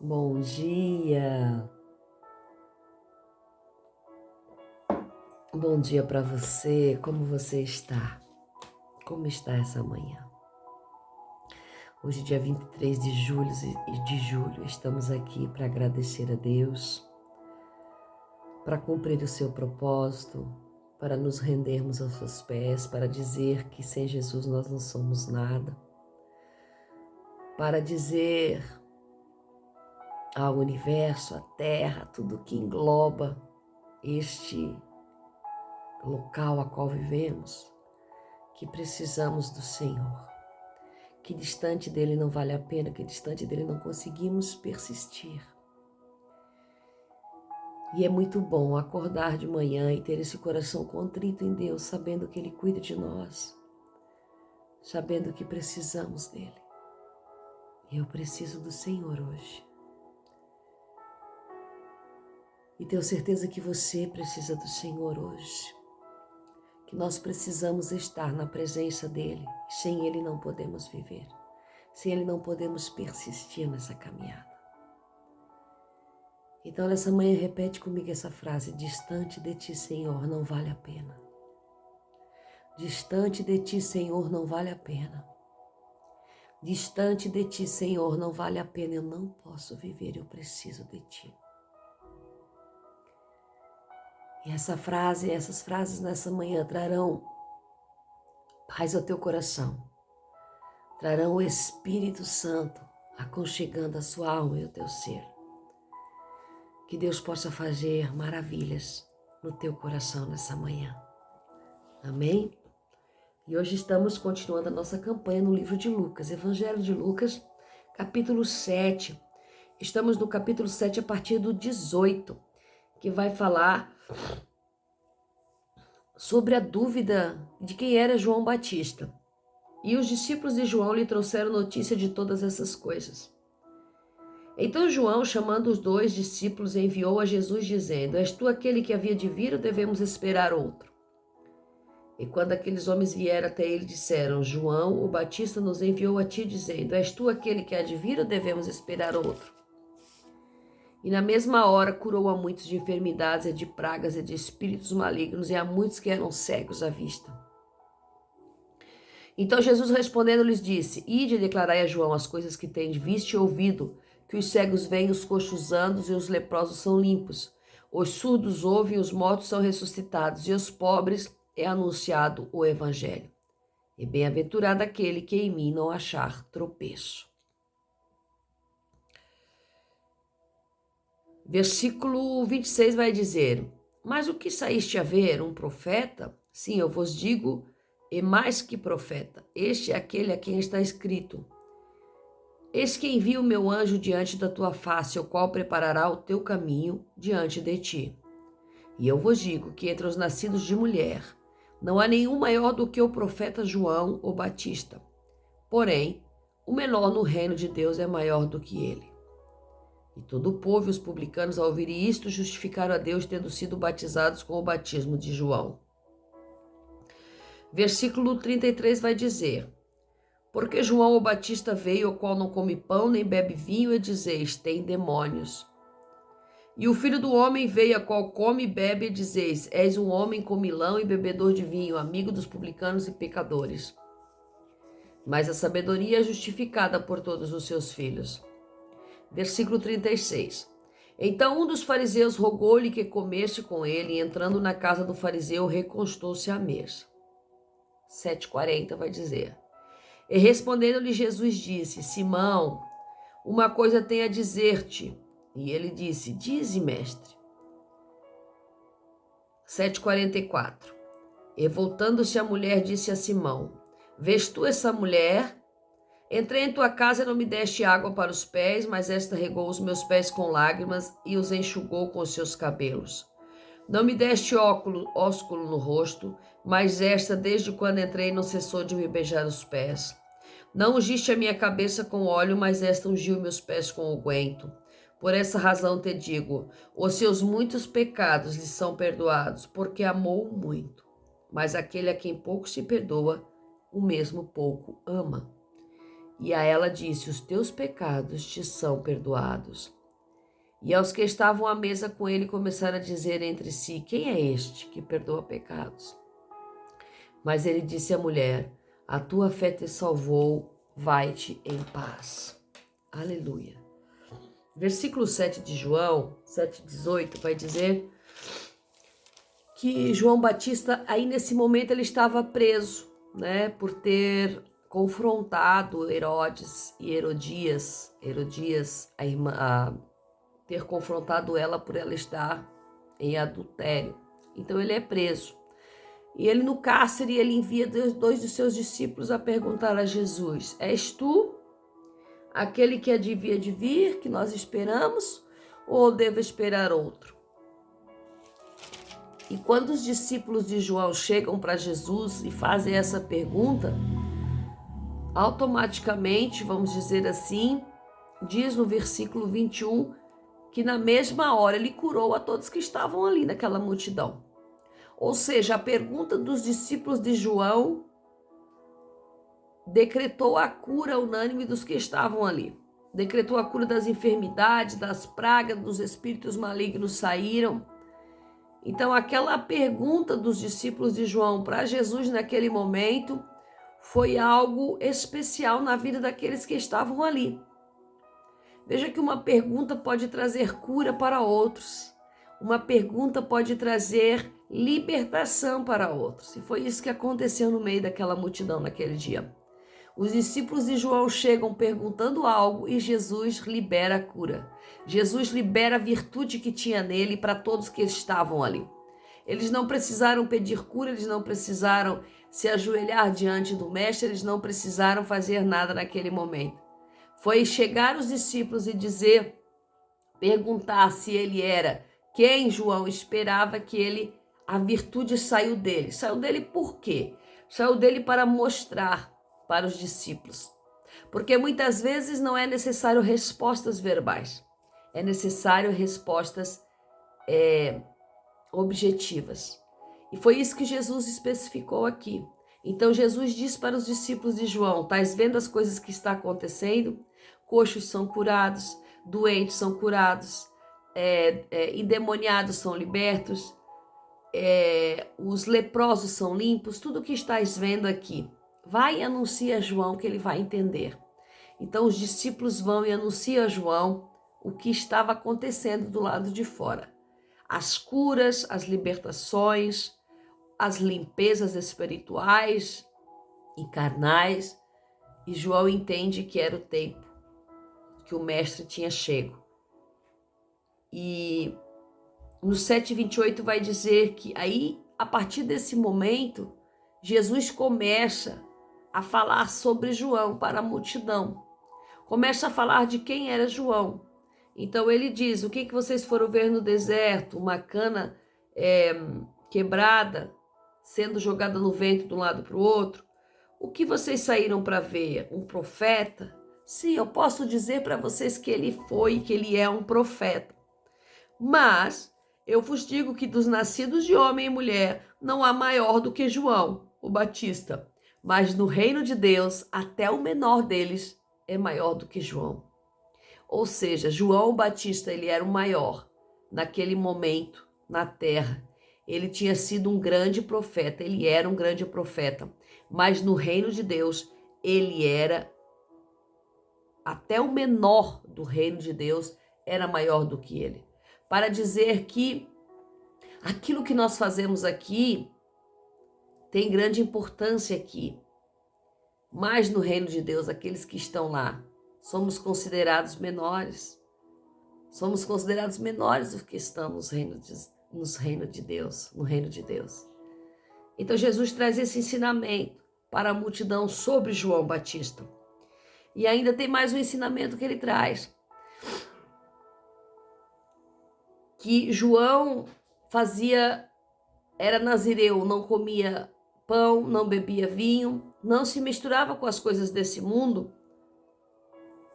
Bom dia. Bom dia para você. Como você está? Como está essa manhã? Hoje, dia 23 de julho, estamos aqui para agradecer a Deus, para cumprir o seu propósito, para nos rendermos aos seus pés, para dizer que sem Jesus nós não somos nada, para dizer ao universo, à terra, tudo que engloba este local a qual vivemos, que precisamos do Senhor, que distante dele não vale a pena, que distante dele não conseguimos persistir. E é muito bom acordar de manhã e ter esse coração contrito em Deus, sabendo que Ele cuida de nós, sabendo que precisamos dele. Eu preciso do Senhor hoje. E tenho certeza que você precisa do Senhor hoje, que nós precisamos estar na presença dele. Sem ele não podemos viver, sem ele não podemos persistir nessa caminhada. Então, nessa manhã, repete comigo essa frase: distante de ti, Senhor, não vale a pena. Distante de ti, Senhor, não vale a pena. Distante de ti, Senhor, não vale a pena. Eu não posso viver, eu preciso de ti. E essas frases nessa manhã trarão paz ao teu coração. Trarão o Espírito Santo aconchegando a sua alma e o teu ser. Que Deus possa fazer maravilhas no teu coração nessa manhã. Amém? E hoje estamos continuando a nossa campanha no livro de Lucas, Evangelho de Lucas, capítulo 7. Estamos no capítulo 7 a partir do 18, que vai falar sobre a dúvida de quem era João Batista. E os discípulos de João lhe trouxeram notícia de todas essas coisas. Então João, chamando os 2 discípulos, enviou a Jesus dizendo: És tu aquele que havia de vir ou devemos esperar outro? E quando aqueles homens vieram até ele, disseram: João, o Batista, nos enviou a ti, dizendo: És tu aquele que há de vir ou devemos esperar outro? E na mesma hora curou a muitos de enfermidades e de pragas e de espíritos malignos, e a muitos que eram cegos à vista. Então Jesus respondendo lhes disse: Ide e declarai a João as coisas que tendes visto e ouvido, que os cegos veem, os coxos andam e os leprosos são limpos. Os surdos ouvem, os mortos são ressuscitados, e aos pobres é anunciado o evangelho. E bem-aventurado aquele que em mim não achar tropeço. Versículo 26 vai dizer: Mas o que saíste a ver? Um profeta? Sim, eu vos digo, e mais que profeta. Este é aquele a quem está escrito: Eis que envio o meu anjo diante da tua face, o qual preparará o teu caminho diante de ti. E eu vos digo que entre os nascidos de mulher não há nenhum maior do que o profeta João ou Batista. Porém, o menor no reino de Deus é maior do que ele. E todo o povo e os publicanos, ao ouvirem isto, justificaram a Deus, tendo sido batizados com o batismo de João. Versículo 33 vai dizer: Porque João o Batista veio, o qual não come pão nem bebe vinho, e dizeis: tem demônios. E o Filho do Homem veio, a qual come e bebe, e dizeis: és um homem comilão e bebedor de vinho, amigo dos publicanos e pecadores. Mas a sabedoria é justificada por todos os seus filhos. Versículo 36. Então um dos fariseus rogou-lhe que comesse com ele, e entrando na casa do fariseu, recostou-se à mesa. 7,40 vai dizer: E respondendo-lhe Jesus disse: Simão, uma coisa tenho a dizer-te. E ele disse: Dize, mestre. 7,44. E voltando-se a mulher, disse a Simão: Vês tu essa mulher? Entrei em tua casa e não me deste água para os pés, mas esta regou os meus pés com lágrimas e os enxugou com os seus cabelos. Não me deste ósculo no rosto, mas esta, desde quando entrei, não cessou de me beijar os pés. Não ungiste a minha cabeça com óleo, mas esta ungiu meus pés com unguento. Por essa razão te digo, os seus muitos pecados lhe são perdoados, porque amou muito. Mas aquele a quem pouco se perdoa, o mesmo pouco ama. E a ela disse: os teus pecados te são perdoados. E aos que estavam à mesa com ele começaram a dizer entre si: quem é este que perdoa pecados? Mas ele disse à mulher: a tua fé te salvou, vai-te em paz. Aleluia. Versículo 7 de João, 7:18, vai dizer que João Batista, aí nesse momento, ele estava preso, né, por ter confrontado Herodes e Herodias, a irmã, ter confrontado ela por ela estar em adultério. Então ele é preso. E ele no cárcere, ele envia dois dos seus discípulos a perguntar a Jesus: és tu aquele que havia de vir, que nós esperamos, ou devo esperar outro? E quando os discípulos de João chegam para Jesus e fazem essa pergunta, automaticamente, vamos dizer assim, diz no versículo 21, que na mesma hora ele curou a todos que estavam ali naquela multidão. Ou seja, a pergunta dos discípulos de João decretou a cura unânime dos que estavam ali. Decretou a cura das enfermidades, das pragas, dos espíritos malignos saíram. Então, aquela pergunta dos discípulos de João para Jesus naquele momento foi algo especial na vida daqueles que estavam ali. Veja que uma pergunta pode trazer cura para outros. Uma pergunta pode trazer libertação para outros. E foi isso que aconteceu no meio daquela multidão naquele dia. Os discípulos de João chegam perguntando algo e Jesus libera a cura. Jesus libera a virtude que tinha nele para todos que estavam ali. Eles não precisaram pedir cura, eles não precisaram se ajoelhar diante do mestre, eles não precisaram fazer nada naquele momento. Foi chegar os discípulos e dizer, perguntar se ele era quem João esperava que a virtude saiu dele. Saiu dele por quê? Saiu dele para mostrar para os discípulos. Porque muitas vezes não é necessário respostas verbais. É necessário respostas objetivas. E foi isso que Jesus especificou aqui. Então Jesus disse para os discípulos de João: "Tais vendo as coisas que está acontecendo? Coxos são curados, doentes são curados, endemoniados são libertos, os leprosos são limpos, tudo o que estás vendo aqui. Vai e anuncia a João que ele vai entender." Então os discípulos vão e anunciam a João o que estava acontecendo do lado de fora. As curas, as libertações, as limpezas espirituais e carnais. E João entende que era o tempo que o mestre tinha chego. E no 7:28 vai dizer que aí, a partir desse momento, Jesus começa a falar sobre João para a multidão. Começa a falar de quem era João. Então ele diz: o que vocês foram ver no deserto? Uma cana quebrada, sendo jogada no vento de um lado para o outro? O que vocês saíram para ver? Um profeta? Sim, eu posso dizer para vocês que ele é um profeta. Mas eu vos digo que dos nascidos de homem e mulher não há maior do que João, o Batista. Mas no reino de Deus, até o menor deles é maior do que João. Ou seja, João o Batista, ele era o maior naquele momento na terra. Ele tinha sido um grande profeta, ele era um grande profeta. Mas no reino de Deus, ele era, até o menor do reino de Deus, era maior do que ele. Para dizer que aquilo que nós fazemos aqui tem grande importância aqui. Mas no reino de Deus, aqueles que estão lá, somos considerados menores. Somos considerados menores do que estão no reino de Deus. Então Jesus traz esse ensinamento para a multidão sobre João Batista. E ainda tem mais um ensinamento que ele traz. Que João era nazireu, não comia pão, não bebia vinho, não se misturava com as coisas desse mundo.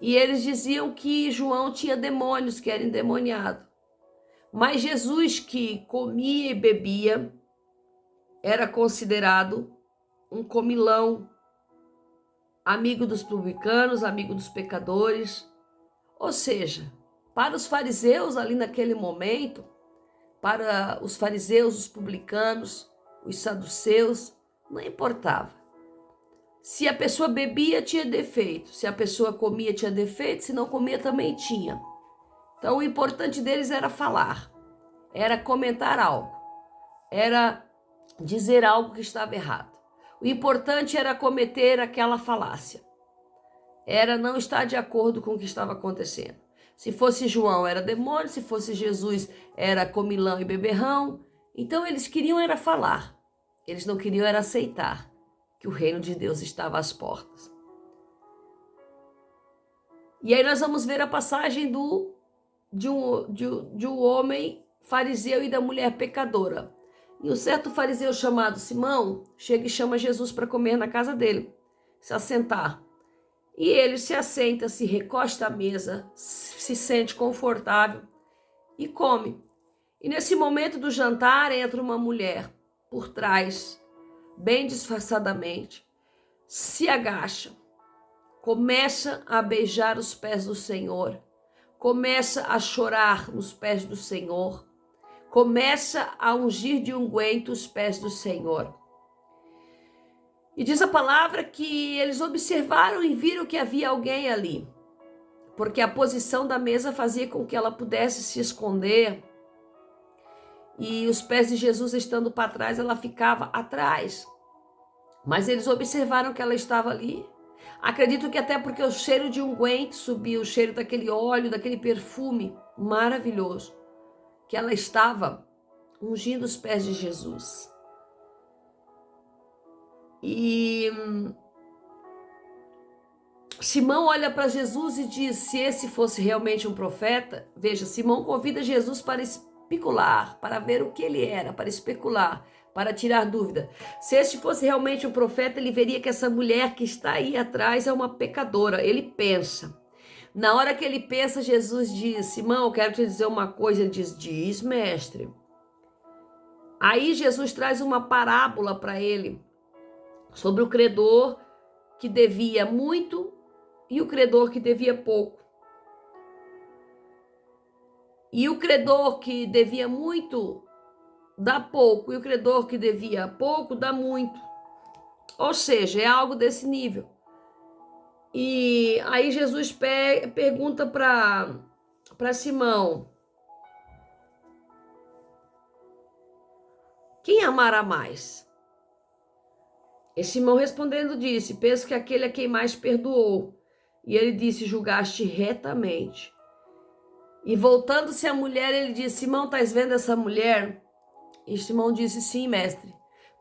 E eles diziam que João tinha demônios, que era endemoniado. Mas Jesus, que comia e bebia, era considerado um comilão, amigo dos publicanos, amigo dos pecadores. Ou seja, para os fariseus ali naquele momento, para os fariseus, os publicanos, os saduceus, não importava. Se a pessoa bebia, tinha defeito. Se a pessoa comia, tinha defeito. Se não comia, também tinha. Então, o importante deles era falar, era comentar algo, era dizer algo que estava errado. O importante era cometer aquela falácia, era não estar de acordo com o que estava acontecendo. Se fosse João, era demônio. Se fosse Jesus, era comilão e beberrão. Então, eles queriam era falar. Eles não queriam era aceitar que o reino de Deus estava às portas. E aí nós vamos ver a passagem de um homem fariseu e da mulher pecadora. E um certo fariseu chamado Simão chega e chama Jesus para comer na casa dele, se assentar. E ele se assenta, se recosta à mesa, se sente confortável e come. E nesse momento do jantar entra uma mulher por trás, bem disfarçadamente, se agacha, começa a beijar os pés do Senhor, começa a chorar nos pés do Senhor, começa a ungir de unguento os pés do Senhor. E diz a palavra que eles observaram e viram que havia alguém ali, porque a posição da mesa fazia com que ela pudesse se esconder, e os pés de Jesus estando para trás, ela ficava atrás. Mas eles observaram que ela estava ali. Acredito que até porque o cheiro de unguento subiu, o cheiro daquele óleo, daquele perfume maravilhoso, que ela estava ungindo os pés de Jesus. E Simão olha para Jesus e diz: se esse fosse realmente um profeta, veja, Simão convida Jesus para especular, para ver o que ele era, para especular, para tirar dúvida. Se este fosse realmente um profeta, ele veria que essa mulher que está aí atrás é uma pecadora. Ele pensa. Na hora que ele pensa, Jesus diz: Simão, eu quero te dizer uma coisa. Ele diz: diz, mestre. Aí Jesus traz uma parábola para ele sobre o credor que devia muito e o credor que devia pouco. E o credor que devia muito dá pouco, e o credor que devia pouco dá muito. Ou seja, é algo desse nível. E aí Jesus pergunta para Simão: quem amará mais? E Simão respondendo disse: penso que aquele a quem mais perdoou. E ele disse: julgaste retamente. E voltando-se à mulher, ele disse: Simão, estás vendo essa mulher? E Simão disse: sim, mestre.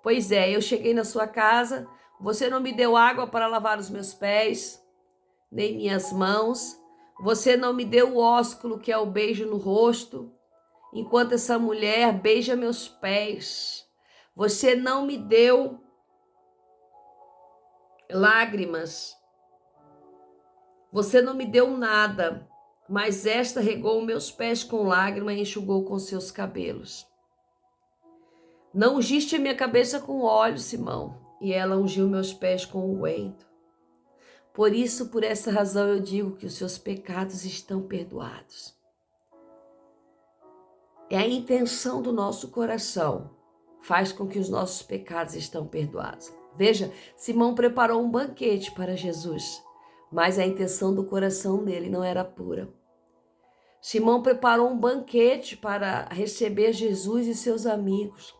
Pois é, eu cheguei na sua casa, você não me deu água para lavar os meus pés, nem minhas mãos. Você não me deu o ósculo, que é o beijo no rosto, enquanto essa mulher beija meus pés. Você não me deu lágrimas. Você não me deu nada, mas esta regou meus pés com lágrima e enxugou com seus cabelos. Não ungiste a minha cabeça com óleo, Simão, e ela ungiu meus pés com unguento. Por isso, por essa razão, eu digo que os seus pecados estão perdoados. É a intenção do nosso coração, faz com que os nossos pecados estão perdoados. Veja, Simão preparou um banquete para Jesus, mas a intenção do coração dele não era pura. Simão preparou um banquete para receber Jesus e seus amigos,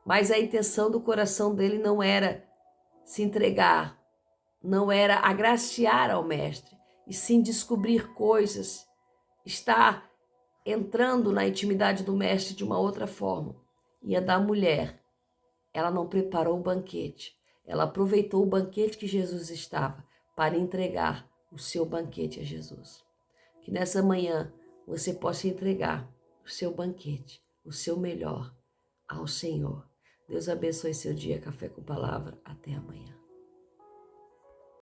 mas a intenção do coração dele não era se entregar, não era agraciar ao mestre, e sim descobrir coisas, estar entrando na intimidade do mestre de uma outra forma. E a da mulher, ela não preparou o banquete, ela aproveitou o banquete que Jesus estava para entregar o seu banquete a Jesus. Que nessa manhã você possa entregar o seu banquete, o seu melhor ao Senhor. Deus abençoe seu dia. Café com Palavra. Até amanhã.